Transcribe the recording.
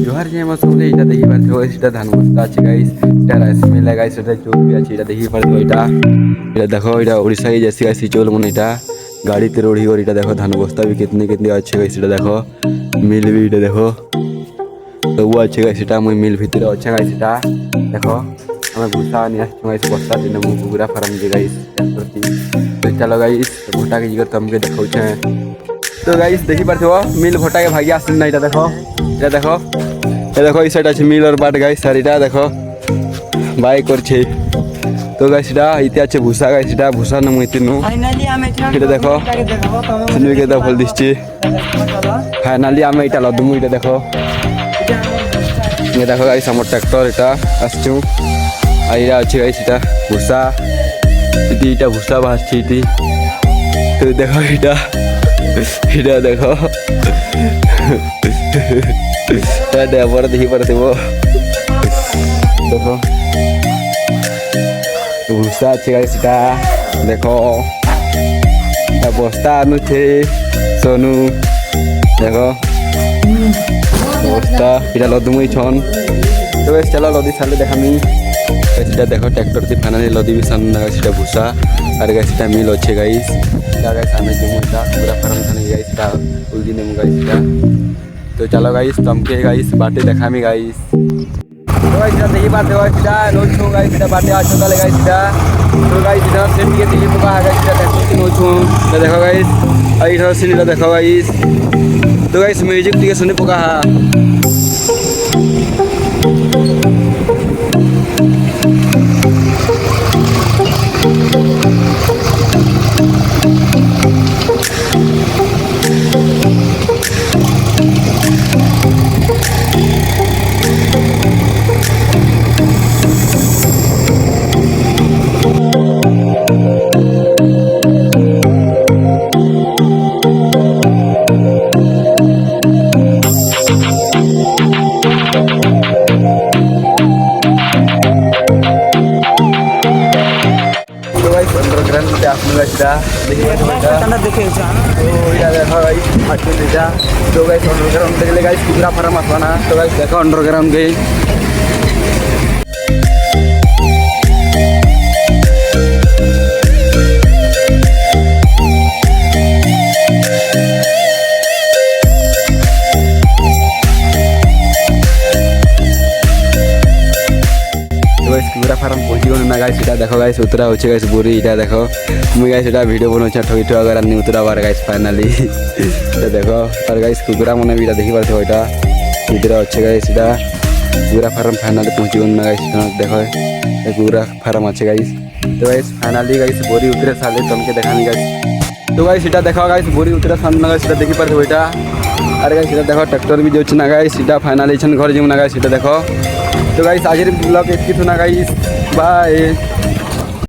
जोहार जे हम सब এটা দেখি পারছো এটা ধান বস্তা আছে গাইস এটা রাইস মিল গাইস এটা চৌক भी আছে এটা দেখি পারছো এটা দেখো এটা ओडिशा ही जैसे गाइस चौल मन এটা गाड़ी ते रोड़ी और এটা देखो धान बस्ता भी कितने कितने अच्छे गाइस এটা देखो मिल भी এটা देखो तो वो अच्छे गाइस এটা মই मिल ভিতরে আছে गाइस এটা देखो हमें भूसा नहीं आछ गाइस बस्ता दिन मु पूरा फार्म जे गाइस तो चलो गाइस भुट्टा के जिगर तुमके देखौ छे तो गाइस देखि पारछो मिल भुट्टा के भागी आसिन ना এটা देखो ये देखो इस साइड अच्छे मिल और बाट गाइस सर इटा देखो बाइक कर छे तो गाइस इटा इते अच्छे भूसा गाइस इटा भूसा न मुइते नु फाइनली आमे इटा देखो सुनु के दा फल दिसची फाइनली आमे इटा लदमु इटा देखो ये देखो गाइस हमर ट्रैक्टर इटा आछू आइरा अच्छे गाइस इटा भूसा इटा भूसा बाछी इटी तो देखो इटा देखो ada apa di seperti वो देखो भूसा अच्छे गाइस इटा देखो बस्ता आनु छे सोनू देखो बस्ता इटा लदमुई छन तो गाइस चलो लदी साले देखामी इटा देखो ट्रैक्टर ती फाइनली लदी भी सन गाइस इटा भूसा और गाइस इटा मिल अच्छे गाइस इटा गाइस हमें जुमुटा पूरा फार्म खाने गाइस इटा उल दिन में गाइस इटा तो चलो गाइस तुमके गाइस बाटे देखामी गाइस तो गाइस इटा देखि बाटे गाइस इटा नो छो गाइस इटा बाटे आछो तले गाइस इटा तो गाइस इटा सेट के दिली पका गाइस इटा देखो कि नो छो तो देखो गाइस आई इटा सीन इटा देखो गाइस तो गाइस म्यूजिक टिके सुने पका तो गाइस अंडरग्राउंड देखले गाइस पूरा फार्म आसवाना तो गाइस देखो अंडरग्राउंड गई पूरा फार्म पहुंची गन ना गाइस इटा देखो गाइस उतरा होचे गाइस बोरी इटा देखो मुई गाइस इटा वीडियो बनोचा ठोई ठो अगर नहीं उतरा बार गाइस फाइनली इटा देखो और गाइस कुकुरा मने भी इटा देखि पारछो इटा इधर होचे गाइस इटा पूरा फार्म फाइनली पहुंची गन ना गाइस देखो ये पूरा फार्म अच्छे गाइस तो गाइस फाइनली गाइस बोरी उतरे साले तुमके देखानी गाइस तो गाइस इटा देखो गाइस बोरी उतरे सामने गाइस इटा देखि पारछो इटा अरे गाइस इटा देखो ट्रैक्टर भी जोच ना गाइस इटा फाइनली छन घर जिम ना गाइस इटा देखो तो गाइस आज ब्लॉग इतकी थोना गाइस बाय।